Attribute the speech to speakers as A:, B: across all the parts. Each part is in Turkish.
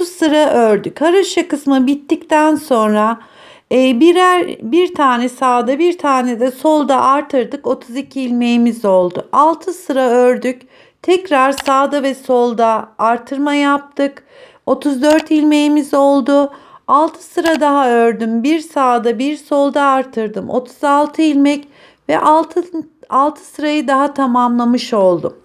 A: sıra ördük. Haroşa kısmı bittikten sonra bir tane sağda bir tane de solda artırdık. 32 ilmeğimiz oldu. 6 sıra ördük. Tekrar sağda ve solda artırma yaptık. 34 ilmeğimiz oldu. 6 sıra daha ördüm. Bir sağda bir solda artırdım. 36 ilmek ve 6 sırayı daha tamamlamış oldum.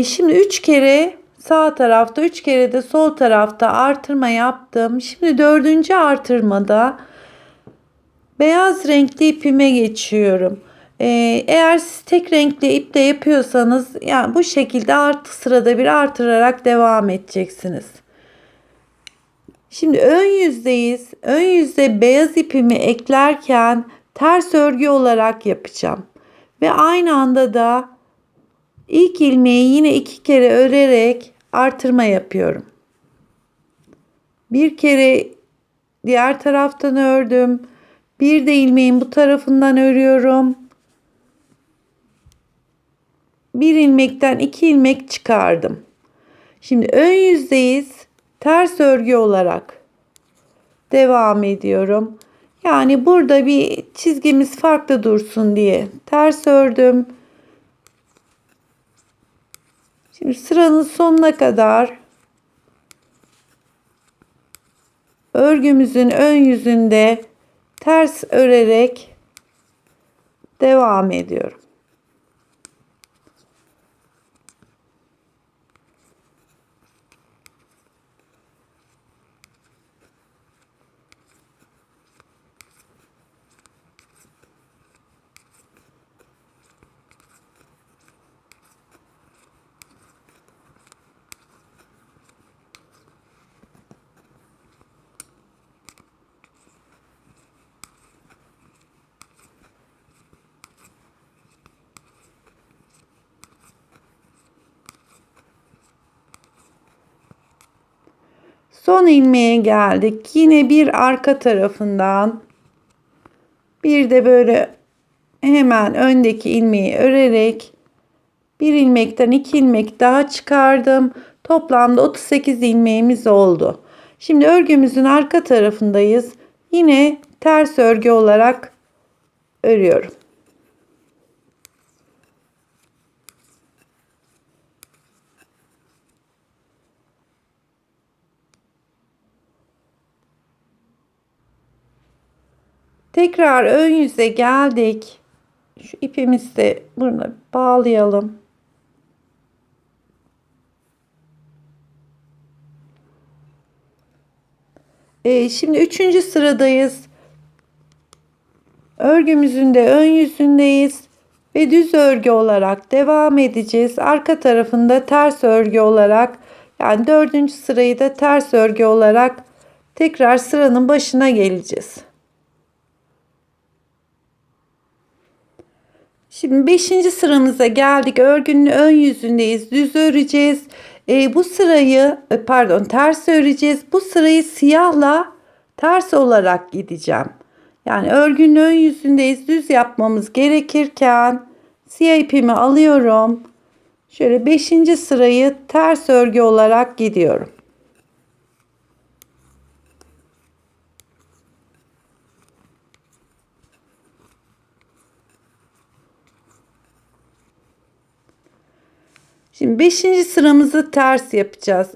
A: Şimdi 3 kere sağ tarafta 3 kere de sol tarafta artırma yaptım. Şimdi 4. artırmada beyaz renkli ipime geçiyorum. Eğer siz tek renkli iple yapıyorsanız yani bu şekilde sırada bir artırarak devam edeceksiniz. Şimdi ön yüzdeyiz. Ön yüzde beyaz ipimi eklerken ters örgü olarak yapacağım. Ve aynı anda da ilk ilmeği yine 2 kere örerek artırma yapıyorum. Bir kere diğer taraftan ördüm. Bir de ilmeğin bu tarafından örüyorum. Bir ilmekten 2 ilmek çıkardım. Şimdi ön yüzdeyiz. Ters örgü olarak devam ediyorum. Yani burada bir çizgimiz farklı dursun diye ters ördüm. Şimdi sıranın sonuna kadar örgümüzün ön yüzünde ters örerek devam ediyorum. Son ilmeğe geldik. Yine bir arka tarafından bir de böyle hemen öndeki ilmeği örerek bir ilmekten 2 ilmek daha çıkardım. Toplamda 38 ilmeğimiz oldu. Şimdi örgümüzün arka tarafındayız. Yine ters örgü olarak örüyorum. Tekrar ön yüze geldik. Şu ipimizi de burada bağlayalım. Şimdi 3. sıradayız. Örgümüzün de ön yüzündeyiz ve düz örgü olarak devam edeceğiz. Arka tarafında ters örgü olarak yani 4. sırayı da ters örgü olarak tekrar sıranın başına geleceğiz. Şimdi 5. sıramıza geldik. Örgünün ön yüzündeyiz. Düz öreceğiz. Bu sırayı ters öreceğiz. Bu sırayı siyahla ters olarak gideceğim. Yani örgünün ön yüzündeyiz. Düz yapmamız gerekirken siyah ipimi alıyorum. Şöyle 5. sırayı ters örgü olarak gidiyorum. Şimdi 5. sıramızı ters yapacağız.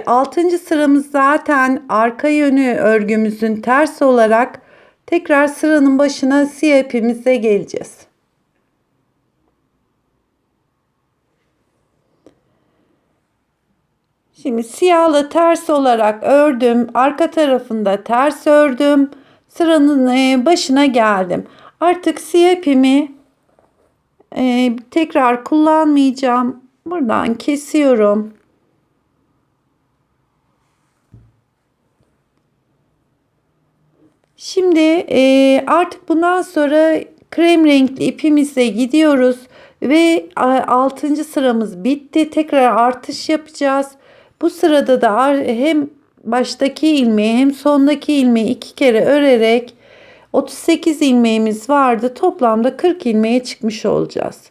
A: 6. sıramız zaten arka yönü örgümüzün ters olarak tekrar sıranın başına siyah ipimizle geleceğiz. Şimdi siyahla ters olarak ördüm. Arka tarafında ters ördüm. Sıranın başına geldim. Artık siyah ipimi tekrar kullanmayacağım. Buradan kesiyorum. Şimdi artık bundan sonra krem renkli ipimizle gidiyoruz ve 6. sıramız bitti. Tekrar artış yapacağız. Bu sırada da hem baştaki ilmeği hem sondaki ilmeği 2 kere örerek 38 ilmeğimiz vardı. Toplamda 40 ilmeğe çıkmış olacağız.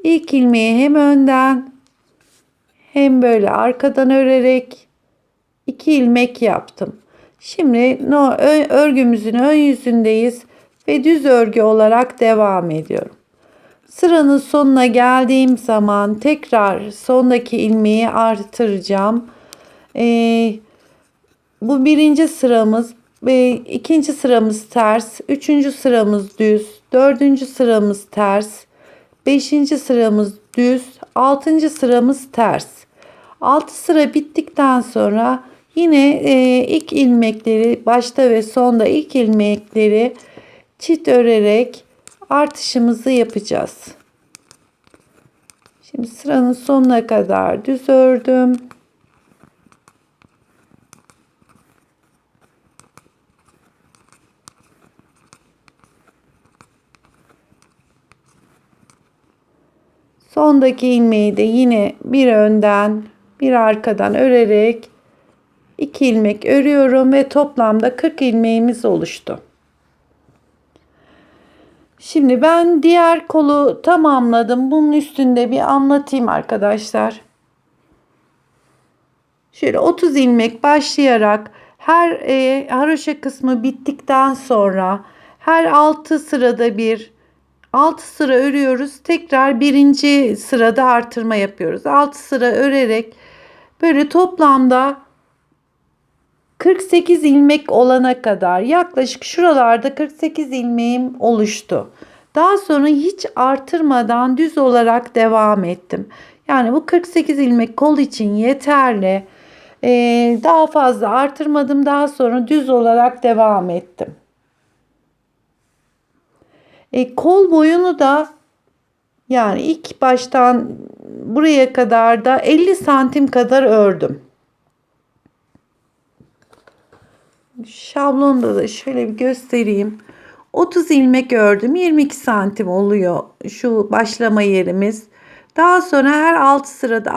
A: İlk ilmeği hem önden hem böyle arkadan örerek 2 ilmek yaptım. Şimdi örgümüzün ön yüzündeyiz ve düz örgü olarak devam ediyorum. Sıranın sonuna geldiğim zaman tekrar sondaki ilmeği artıracağım. Bu birinci sıramız, ikinci sıramız ters, üçüncü sıramız düz, dördüncü sıramız ters, beşinci sıramız düz, altıncı sıramız ters. 6 sıra bittikten sonra yine ilk ilmekleri başta ve sonda ilk ilmekleri çift örerek artışımızı yapacağız. Şimdi sıranın sonuna kadar düz ördüm. Sondaki ilmeği de yine bir önden bir arkadan örerek 2 ilmek örüyorum ve toplamda 40 ilmeğimiz oluştu. Şimdi ben diğer kolu tamamladım. Bunun üstünde bir anlatayım arkadaşlar. Şöyle 30 ilmek başlayarak her haroşa kısmı bittikten sonra her 6 sırada bir 6 sıra örüyoruz. Tekrar birinci sırada artırma yapıyoruz. 6 sıra örerek böyle toplamda 48 ilmek olana kadar yaklaşık şuralarda 48 ilmeğim oluştu. Daha sonra hiç artırmadan düz olarak devam ettim. Yani bu 48 ilmek kol için yeterli. Daha fazla artırmadım. Daha sonra düz olarak devam ettim. Kol boyunu da yani ilk baştan buraya kadar da 50 santim kadar ördüm. Şablonda da şöyle bir göstereyim. 30 ilmek ördüm. 22 santim oluyor şu başlama yerimiz. Daha sonra her 6 sırada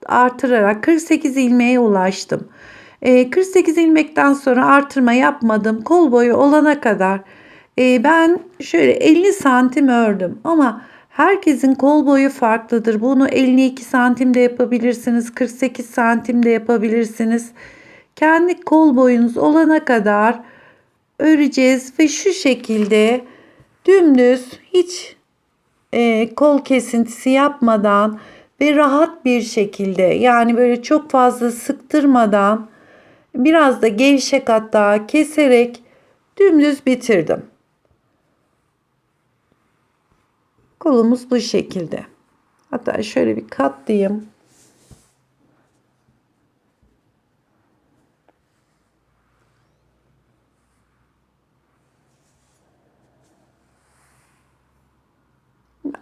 A: artırarak 48 ilmeğe ulaştım. 48 ilmekten sonra artırma yapmadım. Kol boyu olana kadar ben şöyle 50 santim ördüm. Ama herkesin kol boyu farklıdır. Bunu 52 santim de yapabilirsiniz. 48 santim de yapabilirsiniz. Kendi kol boyunuz olana kadar öreceğiz ve şu şekilde dümdüz hiç kol kesintisi yapmadan ve rahat bir şekilde, yani böyle çok fazla sıktırmadan, biraz da gevşek hatta keserek dümdüz bitirdim. Kolumuz bu şekilde. Hatta şöyle bir katlayayım.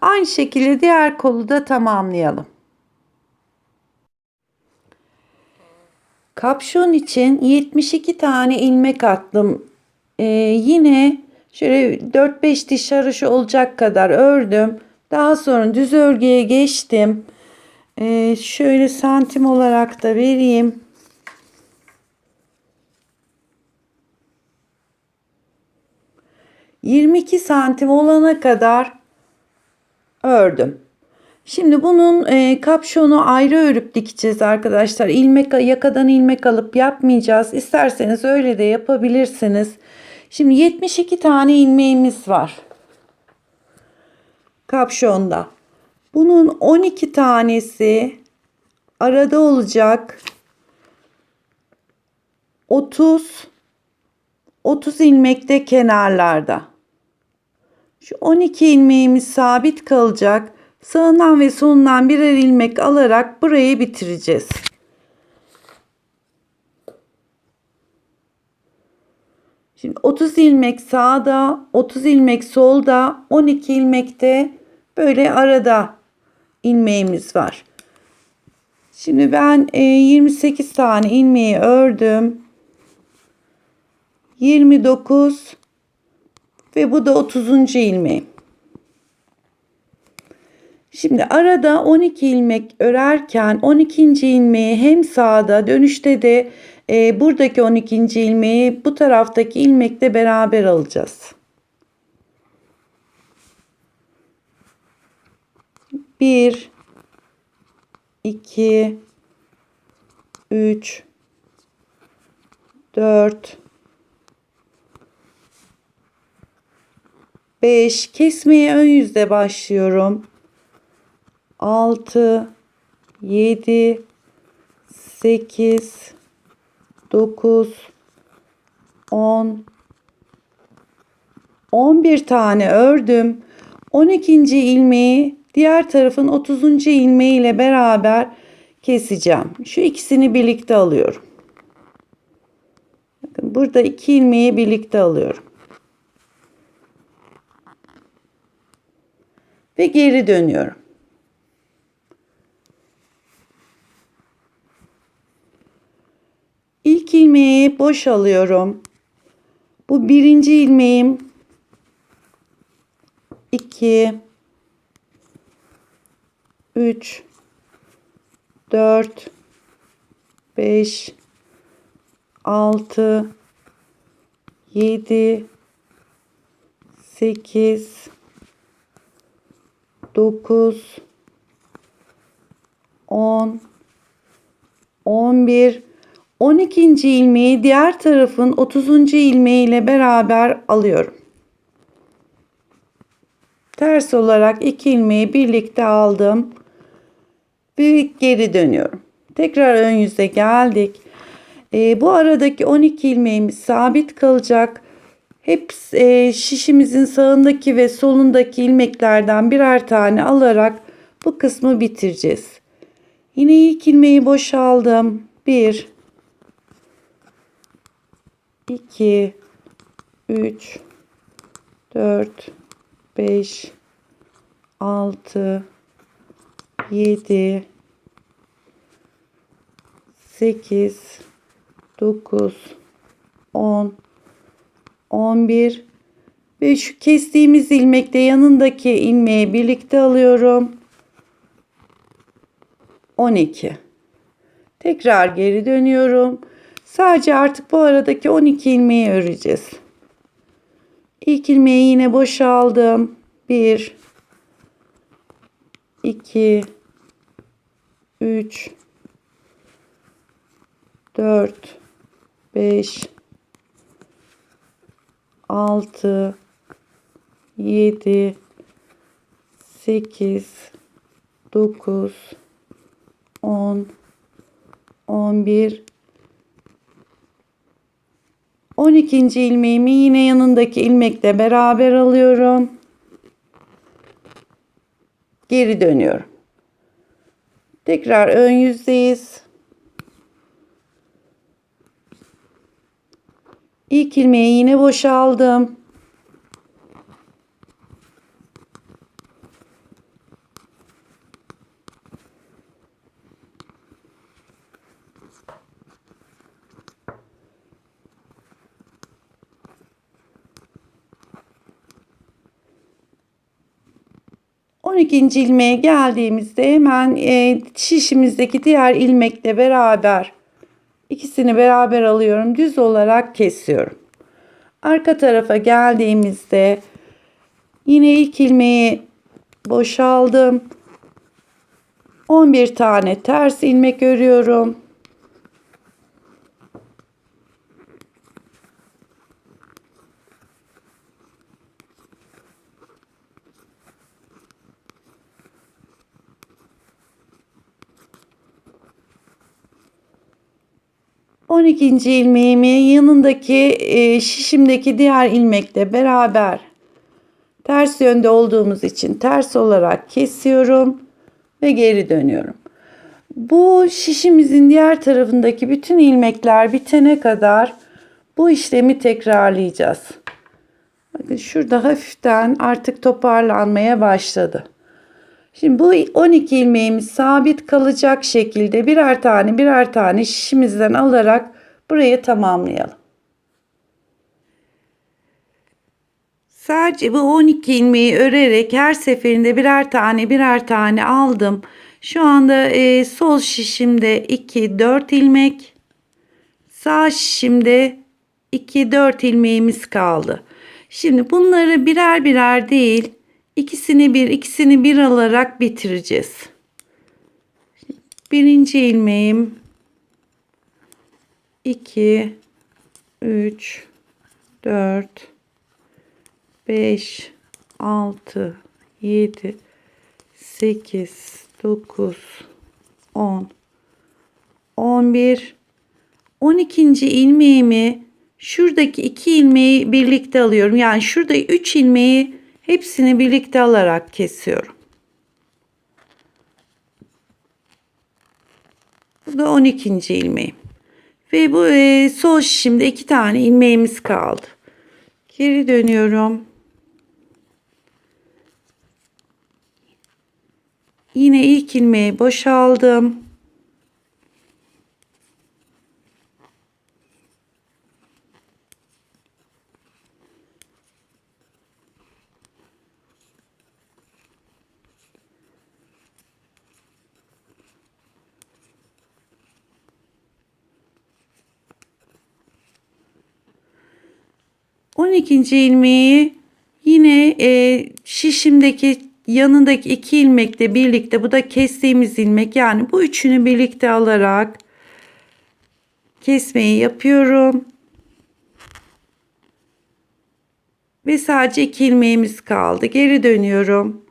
A: Aynı şekilde diğer kolu da tamamlayalım. Kapşon için 72 tane ilmek attım. Yine şöyle 4-5 diş haroşa olacak kadar ördüm. Daha sonra düz örgüye geçtim. Şöyle santim olarak da vereyim. ...22 santim olana kadar ördüm. Şimdi bunun kapşonu ayrı örüp dikeceğiz arkadaşlar. Yakadan ilmek alıp yapmayacağız. İsterseniz öyle de yapabilirsiniz. Şimdi 72 tane ilmeğimiz var kapşonda. Bunun 12 tanesi arada olacak. 30 ilmek de kenarlarda. Şu 12 ilmeğimiz sabit kalacak. Sağından ve solundan birer ilmek alarak burayı bitireceğiz. Şimdi 30 ilmek sağda, 30 ilmek solda, 12 ilmek de böyle arada ilmeğimiz var. Şimdi ben 28 tane ilmeği ördüm. 29 ve bu da 30. ilmeğim. Şimdi arada 12 ilmek örerken 12. ilmeği hem sağda, dönüşte de buradaki 12. ilmeği bu taraftaki ilmekle beraber alacağız. 1 2 3 4, 5, kesmeye ön yüzde başlıyorum. 6, 7, 8, 9, 10, 11 tane ördüm. 12. ilmeği diğer tarafın 30. ilmeği ile beraber keseceğim. Şu ikisini birlikte alıyorum. Bakın burada 2 ilmeği birlikte alıyorum. Ve geri dönüyorum. İlk ilmeği boş alıyorum. Bu birinci ilmeğim. 2, 3, 4, 5, 6, 7, 8, 9, 10, 11, 12. ilmeği diğer tarafın 30. ilmeği ile beraber alıyorum. Ters olarak 2 ilmeği birlikte aldım ve geri dönüyorum. Tekrar ön yüze geldik. Bu aradaki 12 ilmeğimiz sabit kalacak. Hep şişimizin sağındaki ve solundaki ilmeklerden birer tane alarak bu kısmı bitireceğiz. Yine ilk ilmeği boşaldım. 1, 2, 3, 4, 5, 6, 7, 8, 9, 10, 11 ve şu kestiğimiz ilmekte yanındaki ilmeği birlikte alıyorum. 12. Tekrar geri dönüyorum. Sadece artık bu aradaki 12 ilmeği öreceğiz. İlk ilmeği yine boşaldım. 1, 2, 3, 4, 5, 6, 7, 8, 9, 10, 11, 12. ilmeğimi yine yanındaki ilmekle beraber alıyorum. Geri dönüyorum. Tekrar ön yüzdeyiz. İlk ilmeği yine boşaldım. On ikinci ilmeğe geldiğimizde hemen şişimizdeki diğer ilmekle beraber ikisini beraber alıyorum. Düz olarak kesiyorum. Arka tarafa geldiğimizde yine ilk ilmeği boşaldım. 11 tane ters ilmek örüyorum. On ikinci ilmeğimi yanındaki şişimdeki diğer ilmekle beraber ters yönde olduğumuz için ters olarak kesiyorum ve geri dönüyorum. Bu şişimizin diğer tarafındaki bütün ilmekler bitene kadar bu işlemi tekrarlayacağız. Bakın şurada hafiften artık toparlanmaya başladı. Şimdi bu 12 ilmeğimiz sabit kalacak şekilde birer tane şişimizden alarak burayı tamamlayalım. Sadece bu 12 ilmeği örerek her seferinde birer tane aldım. Şu anda sol şişimde 2 4 ilmek, sağ şişimde 2 4 ilmeğimiz kaldı. Şimdi bunları birer birer değil, ikisini bir alarak bitireceğiz. Birinci ilmeğim 2 3, 4, 5, 6, 7, 8, 9, 10, 11, 12. ilmeğimi şuradaki 2 ilmeği birlikte alıyorum. Yani şurada 3 ilmeği hepsini birlikte alarak kesiyorum. Bu da 12. ilmeğim. Ve bu sol şişimde 2 tane ilmeğimiz kaldı. Geri dönüyorum. Yine ilk ilmeği boşaldım. On ikinci ilmeği yine şişimdeki yanındaki 2 ilmekle birlikte, bu da kestiğimiz ilmek, yani bu üçünü birlikte alarak kesmeyi yapıyorum. Ve sadece 2 ilmeğimiz kaldı. Geri dönüyorum.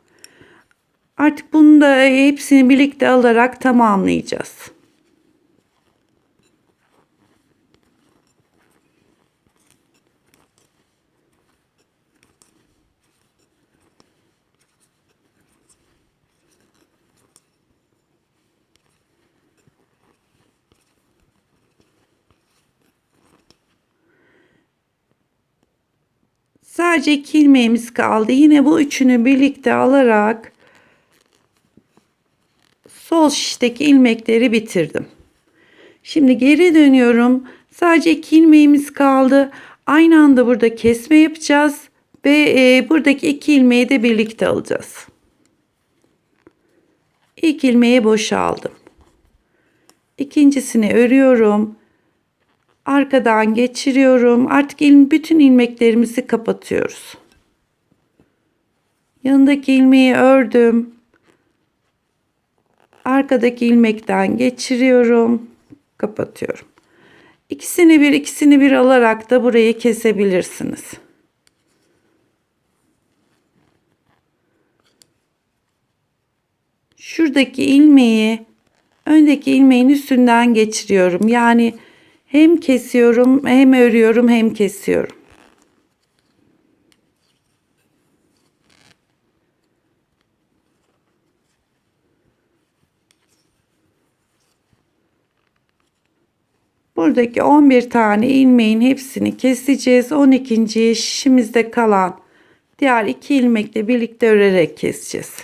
A: Artık bunu da hepsini birlikte alarak tamamlayacağız. Sadece 2 ilmeğimiz kaldı. Yine bu üçünü birlikte alarak sol şişteki ilmekleri bitirdim. Şimdi geri dönüyorum. Sadece 2 ilmeğimiz kaldı. Aynı anda burada kesme yapacağız ve buradaki 2 ilmeği de birlikte alacağız. İlk ilmeği boşaldım. İkincisini örüyorum. Arkadan geçiriyorum. Artık bütün ilmeklerimizi kapatıyoruz. Yanındaki ilmeği ördüm. Arkadaki ilmekten geçiriyorum. Kapatıyorum. İkisini bir alarak da burayı kesebilirsiniz. Şuradaki ilmeği öndeki ilmeğin üstünden geçiriyorum. Yani hem kesiyorum, hem örüyorum, hem kesiyorum. Buradaki 11 tane ilmeğin hepsini keseceğiz. 12. şişimizde kalan diğer 2 ilmekle birlikte örerek keseceğiz.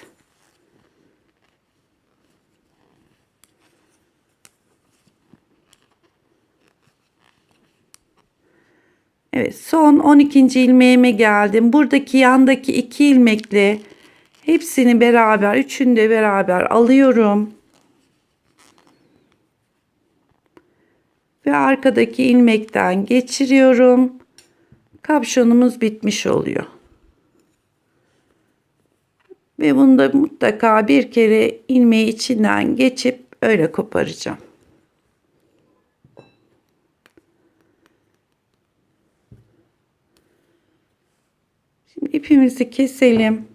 A: Evet, son 12. ilmeğime geldim. Buradaki yandaki 2 ilmekle hepsini beraber, üçünü de beraber alıyorum. Ve arkadaki ilmekten geçiriyorum. Kapşonumuz bitmiş oluyor. Ve bunu da mutlaka bir kere ilmeği içinden geçip öyle koparacağım. Şimdi ipimizi keselim.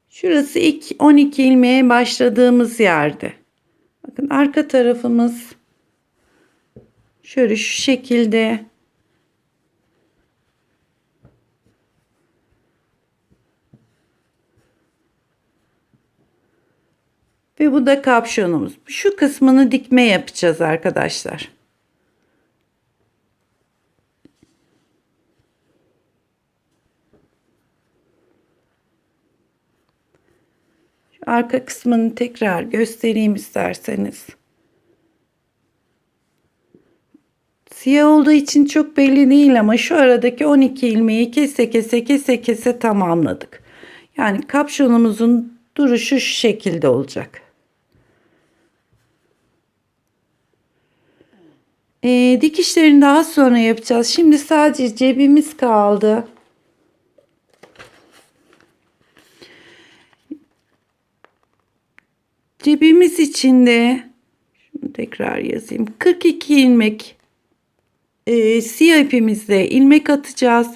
A: Şurası ilk 12 ilmeğe başladığımız yerde. Bakın arka tarafımız şöyle şu şekilde. Ve bu da kapşonumuz. Şu kısmını dikme yapacağız arkadaşlar. Şu arka kısmını tekrar göstereyim isterseniz. Siyah olduğu için çok belli değil ama şu aradaki 12 ilmeği kese tamamladık. Yani kapşonumuzun duruşu şu şekilde olacak. Dikişlerini daha sonra yapacağız. Şimdi sadece cebimiz kaldı. Cebimiz içinde şunu tekrar yazayım. 42 ilmek siyah ipimizle ilmek atacağız.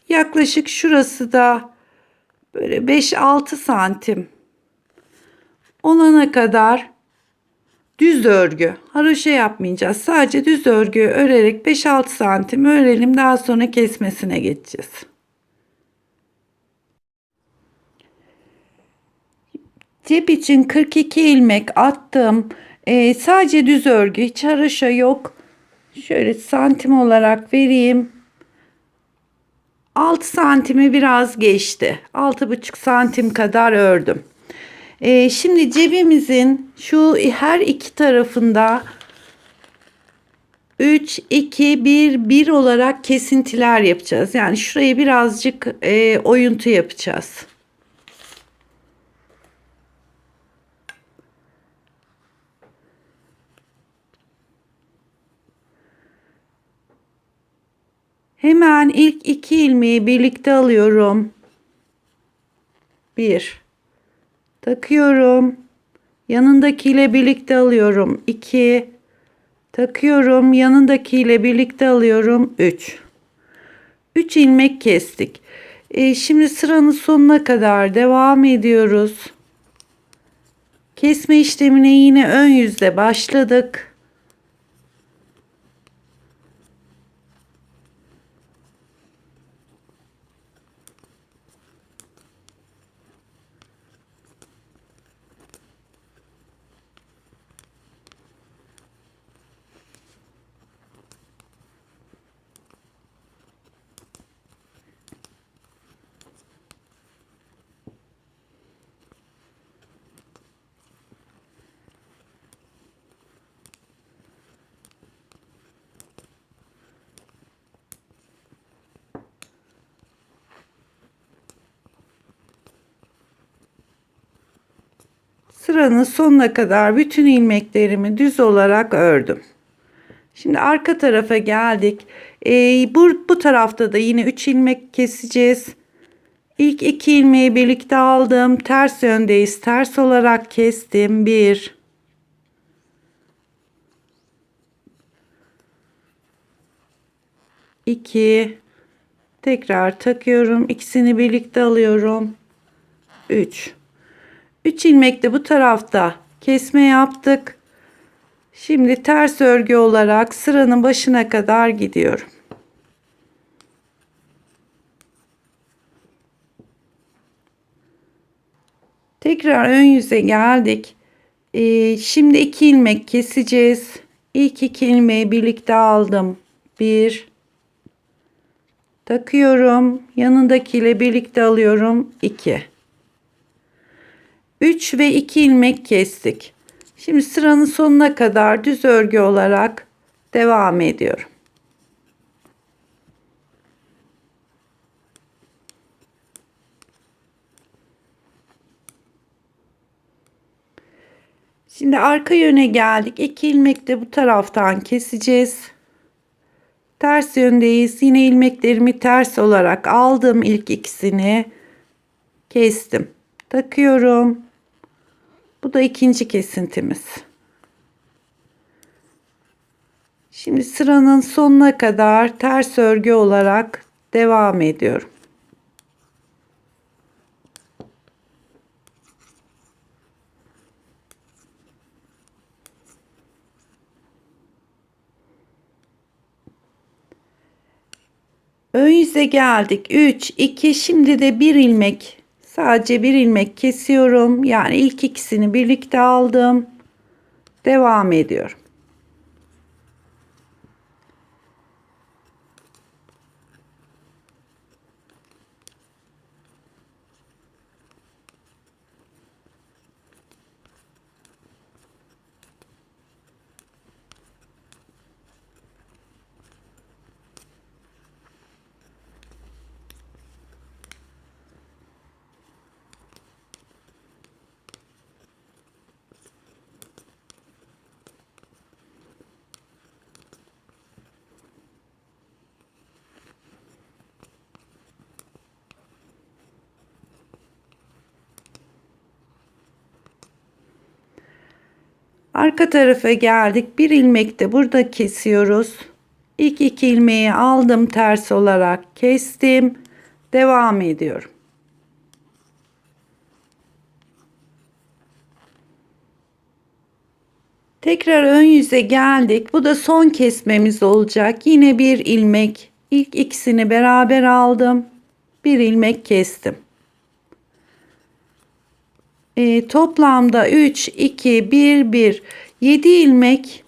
A: Yaklaşık şurası da böyle 5-6 santim olana kadar düz örgü. Haroşa yapmayacağız. Sadece düz örgü örerek 5-6 santim örelim. Daha sonra kesmesine geçeceğiz. Cep için 42 ilmek attım. Sadece düz örgü. Hiç haroşa yok. Şöyle santim olarak vereyim. 6 santimi biraz geçti. 6,5 santim kadar ördüm. Şimdi cebimizin şu her iki tarafında 3, 2, 1, 1 olarak kesintiler yapacağız. Yani şurayı birazcık oyuntu yapacağız. Hemen ilk iki ilmeği birlikte alıyorum. 1 takıyorum. Yanındakiyle birlikte alıyorum. 2 takıyorum. Yanındakiyle birlikte alıyorum. 3 ilmek kestik. Şimdi sıranın sonuna kadar devam ediyoruz. Kesme işlemine yine ön yüzde başladık. Sıranın sonuna kadar bütün ilmeklerimi düz olarak ördüm. Şimdi arka tarafa geldik. Bu tarafta da yine 3 ilmek keseceğiz. İlk 2 ilmeği birlikte aldım. Ters yöndeyiz. Ters olarak kestim. 1 2 tekrar takıyorum. İkisini birlikte alıyorum. 3 ilmek de bu tarafta kesme yaptık. Şimdi ters örgü olarak sıranın başına kadar gidiyorum. Tekrar ön yüze geldik. Şimdi 2 ilmek keseceğiz. İlk 2 ilmeği birlikte aldım. 1 takıyorum. Yanındakiyle birlikte alıyorum. 2 3 ve 2 ilmek kestik. Şimdi sıranın sonuna kadar düz örgü olarak devam ediyorum. Şimdi arka yöne geldik. 2 ilmek de bu taraftan keseceğiz. Ters yöndeyiz. Yine ilmeklerimi ters olarak aldım. İlk ikisini kestim. Takıyorum. Bu da ikinci kesintimiz. Şimdi sıranın sonuna kadar ters örgü olarak devam ediyorum. Ön yüze geldik. 3, 2, şimdi de bir ilmek. Sadece bir ilmek kesiyorum. Yani ilk ikisini birlikte aldım. Devam ediyorum. Arka tarafa geldik. Bir ilmek de burada kesiyoruz. İlk 2 ilmeği aldım, ters olarak kestim. Devam ediyorum. Tekrar ön yüze geldik. Bu da son kesmemiz olacak. Yine bir ilmek. İlk ikisini beraber aldım. Bir ilmek kestim. Toplamda 3, 2, 1, 1. 7 ilmek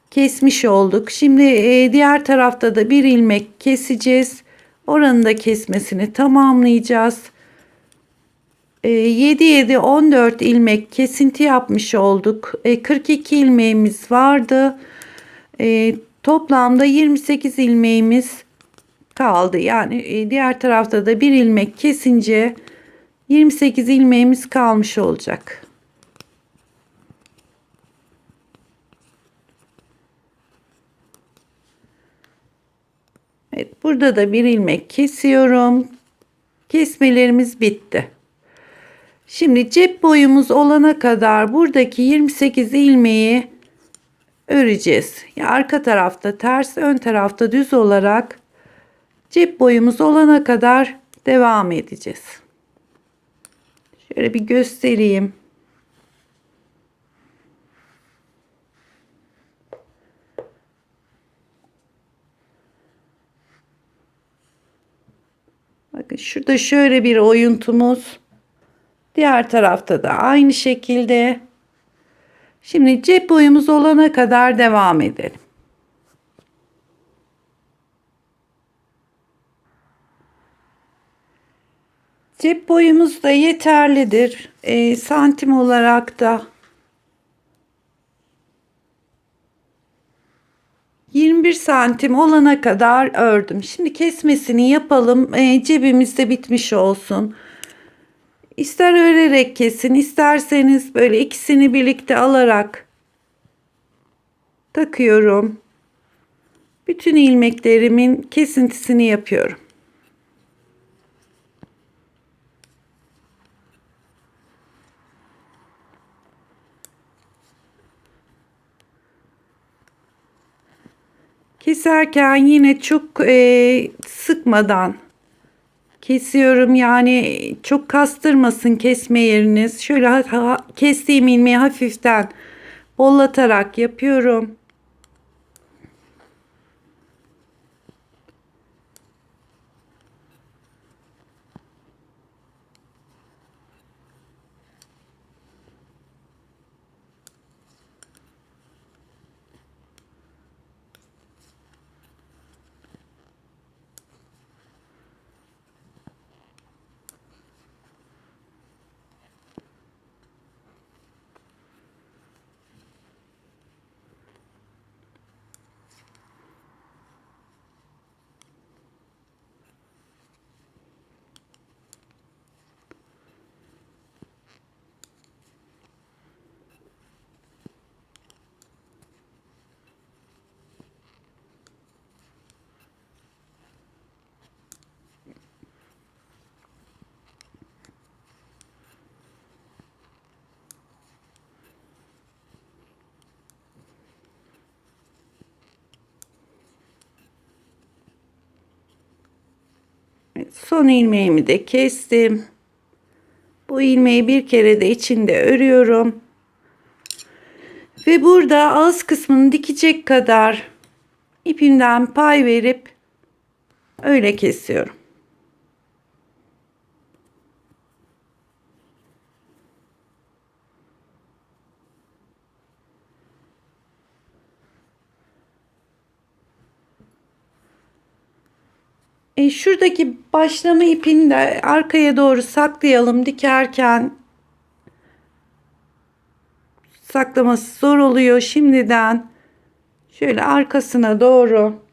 A: kesmiş olduk. Şimdi diğer tarafta da bir ilmek keseceğiz. Oranın da kesmesini tamamlayacağız. 7 7 14 ilmek kesinti yapmış olduk. 42 ilmeğimiz vardı. Toplamda 28 ilmeğimiz kaldı. Yani diğer tarafta da bir ilmek kesince 28 ilmeğimiz kalmış olacak. Evet, burada da bir ilmek kesiyorum. Kesmelerimiz bitti. Şimdi cep boyumuz olana kadar buradaki 28 ilmeği öreceğiz. Ya arka tarafta ters, ön tarafta düz olarak cep boyumuz olana kadar devam edeceğiz. Şöyle bir göstereyim. Bakın şurada şöyle bir oyuntumuz. Diğer tarafta da aynı şekilde. Şimdi cep boyumuz olana kadar devam edelim. Cep boyumuz da yeterlidir. Santim olarak da 21 santim olana kadar ördüm. Şimdi kesmesini yapalım. Cebimiz de bitmiş olsun. İster örerek kesin, isterseniz böyle ikisini birlikte alarak takıyorum. Bütün ilmeklerimin kesintisini yapıyorum. Keserken yine çok sıkmadan kesiyorum. Yani çok kastırmasın kesme yeriniz. Şöyle kestiğim ilmeği hafiften bollatarak yapıyorum. Son ilmeğimi de kestim. Bu ilmeği bir kere de içinde örüyorum. Ve burada ağız kısmını dikecek kadar ipimden pay verip öyle kesiyorum. Şuradaki başlama ipini de arkaya doğru saklayalım. Dikerken saklaması zor oluyor. Şimdiden şöyle arkasına doğru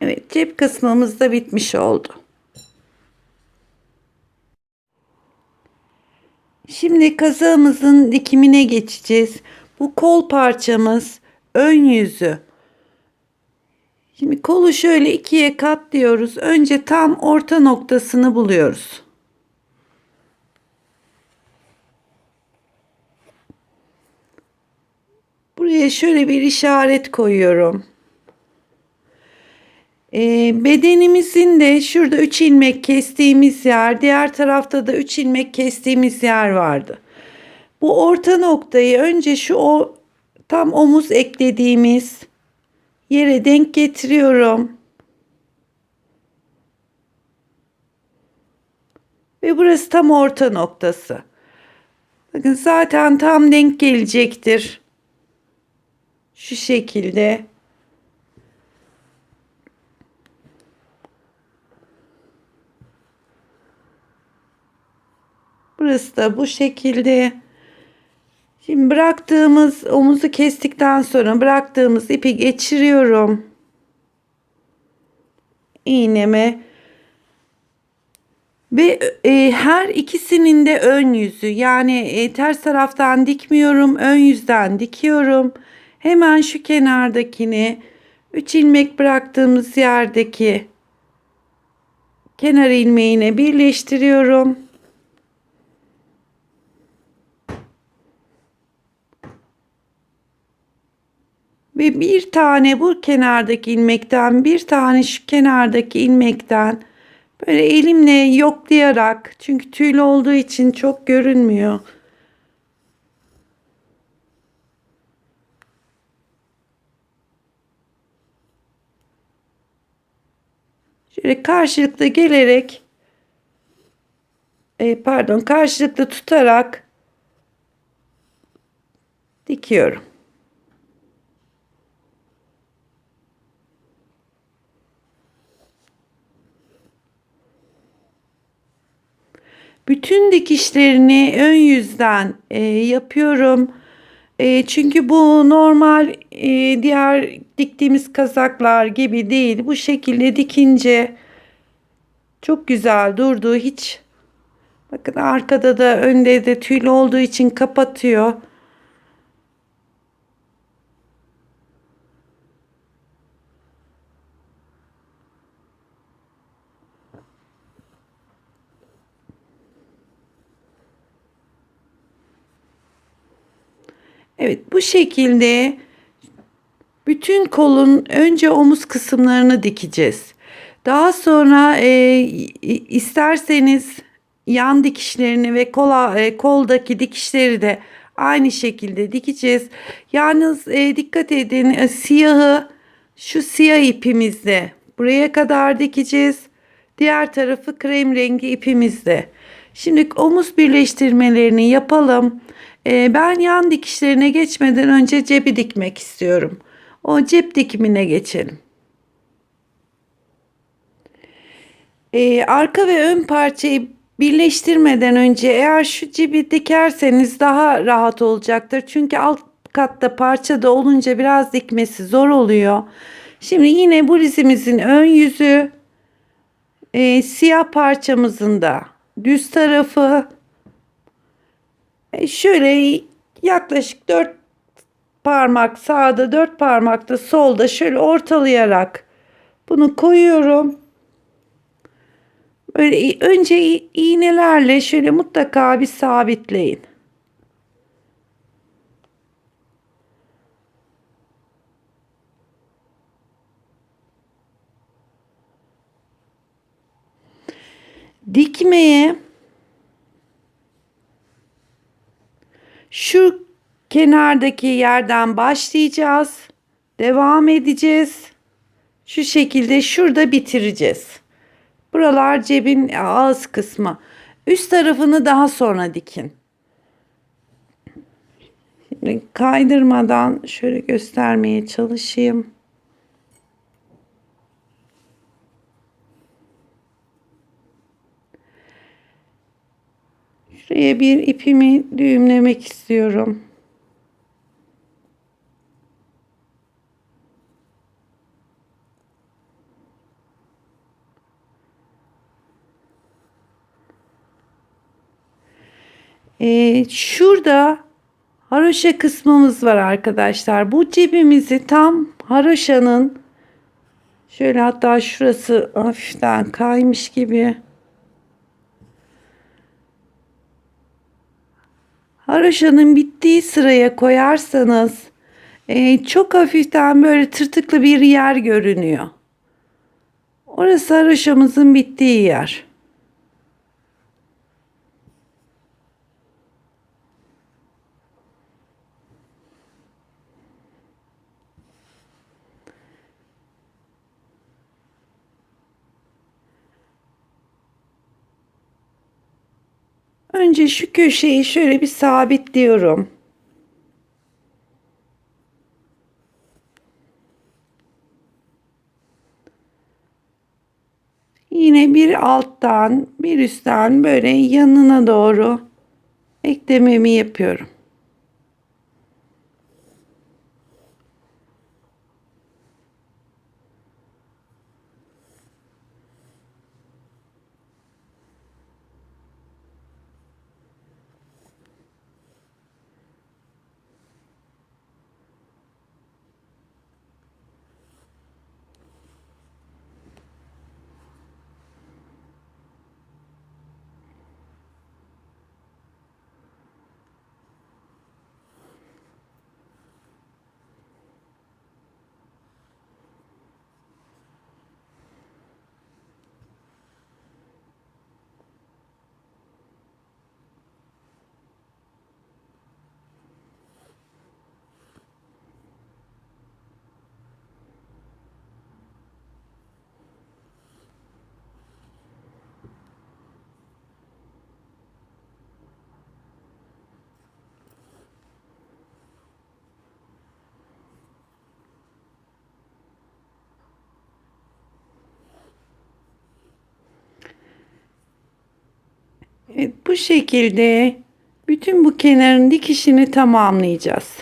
A: evet cep kısmımız da bitmiş oldu. Şimdi kazağımızın dikimine geçeceğiz. Bu kol parçamız ön yüzü. Şimdi kolu şöyle ikiye katlıyoruz. Önce tam orta noktasını buluyoruz. Buraya şöyle bir işaret koyuyorum. Bedenimizin de şurada 3 ilmek kestiğimiz yer, diğer tarafta da 3 ilmek kestiğimiz yer vardı. Bu orta noktayı önce şu tam omuz eklediğimiz yere denk getiriyorum. Ve burası tam orta noktası. Bakın zaten tam denk gelecektir. Şu şekilde. Burası da bu şekilde. Şimdi bıraktığımız omuzu kestikten sonra bıraktığımız ipi geçiriyorum. İğneme. Ve her ikisinin de ön yüzü, yani ters taraftan dikmiyorum, ön yüzden dikiyorum. Hemen şu kenardakini 3 ilmek bıraktığımız yerdeki kenar ilmeğine birleştiriyorum. Ve bir tane bu kenardaki ilmekten, bir tane şu kenardaki ilmekten böyle elimle yoklayarak, çünkü tüylü olduğu için çok görünmüyor. Şöyle karşılıklı gelerek, karşılıklı tutarak dikiyorum. Bütün dikişlerini ön yüzden yapıyorum. Çünkü bu normal diğer diktiğimiz kazaklar gibi değil. Bu şekilde dikince çok güzel durdu. Hiç, bakın arkada da önde de tüylü olduğu için kapatıyor. Evet, bu şekilde bütün kolun önce omuz kısımlarını dikeceğiz. Daha sonra isterseniz yan dikişlerini ve koldaki dikişleri de aynı şekilde dikeceğiz. Yalnız dikkat edin, siyahı şu siyah ipimizle buraya kadar dikeceğiz. Diğer tarafı krem rengi ipimizle. Şimdi omuz birleştirmelerini yapalım. Ben yan dikişlerine geçmeden önce cebi dikmek istiyorum. O cep dikimine geçelim. Arka ve ön parçayı birleştirmeden önce eğer şu cebi dikerseniz daha rahat olacaktır. Çünkü alt katta parçada olunca biraz dikmesi zor oluyor. Şimdi yine bu dizimizin ön yüzü, siyah parçamızın da düz tarafı, şöyle yaklaşık 4 parmak sağda, 4 parmak da solda şöyle ortalayarak bunu koyuyorum. Böyle önce iğnelerle şöyle mutlaka bir sabitleyin. Dikmeye şu kenardaki yerden başlayacağız. Devam edeceğiz. Şu şekilde şurada bitireceğiz. Buralar cebin ağız kısmı. Üst tarafını daha sonra dikin. Şimdi kaydırmadan şöyle göstermeye çalışayım. Şuraya bir ipimi düğümlemek istiyorum. Şurada haroşa kısmımız var arkadaşlar. Bu cebimizi tam haroşanın şöyle, hatta şurası hafiften kaymış gibi. Haroşanın bittiği sıraya koyarsanız çok hafiften böyle tırtıklı bir yer görünüyor. Orası haroşamızın bittiği yer. Önce şu köşeyi şöyle bir sabitliyorum. Yine bir alttan bir üstten böyle yanına doğru eklememi yapıyorum. Evet, bu şekilde bütün bu kenarın dikişini tamamlayacağız.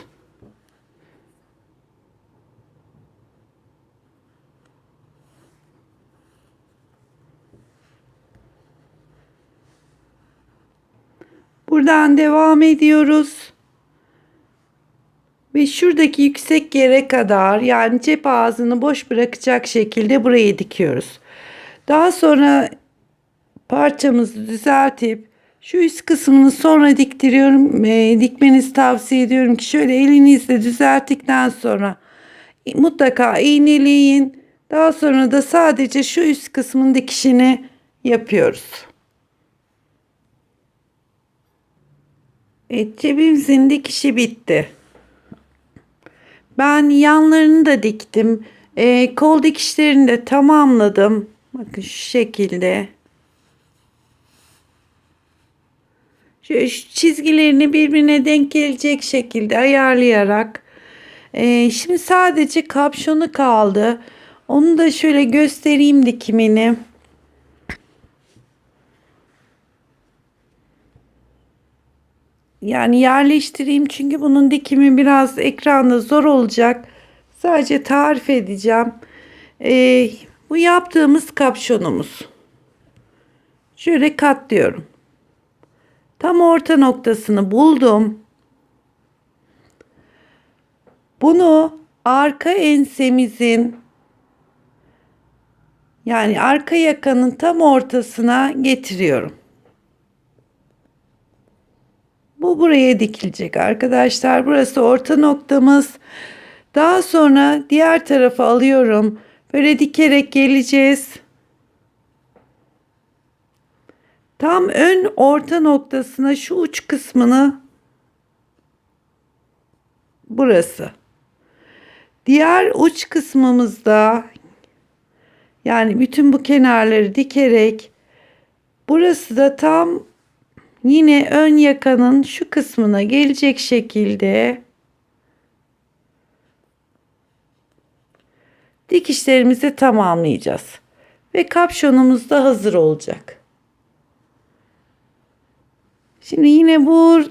A: Buradan devam ediyoruz. Ve şuradaki yüksek yere kadar, yani cep ağzını boş bırakacak şekilde burayı dikiyoruz. Daha sonra parçamızı düzeltip şu üst kısmını sonra diktiriyorum. Dikmenizi tavsiye ediyorum ki şöyle elinizle düzelttikten sonra mutlaka iğneleyin. Daha sonra da sadece şu üst kısmın dikişini yapıyoruz. Evet, cebimizin dikişi bitti. Ben yanlarını da diktim. Kol dikişlerini de tamamladım. Bakın şu şekilde. Şu çizgilerini birbirine denk gelecek şekilde ayarlayarak. Şimdi sadece kapşonu kaldı. Onu da şöyle göstereyim dikimini. Yani yerleştireyim çünkü bunun dikimi biraz ekranda zor olacak. Sadece tarif edeceğim. Bu yaptığımız kapşonumuz. Şöyle katlıyorum. Tam orta noktasını buldum. Bunu arka ensemizin, yani arka yakanın tam ortasına getiriyorum. Bu buraya dikilecek arkadaşlar. Burası orta noktamız. Daha sonra diğer tarafa alıyorum. Böyle dikerek geleceğiz. Tam ön orta noktasına şu uç kısmını, burası. Diğer uç kısmımızda, yani bütün bu kenarları dikerek, burası da tam yine ön yakanın şu kısmına gelecek şekilde dikişlerimizi tamamlayacağız. Ve kapşonumuz da hazır olacak. Şimdi yine bu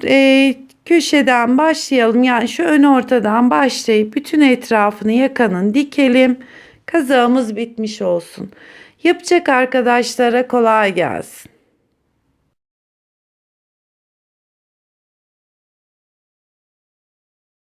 A: köşeden başlayalım. Yani şu ön ortadan başlayıp bütün etrafını yakanın dikelim. Kazağımız bitmiş olsun. Yapacak arkadaşlara kolay gelsin.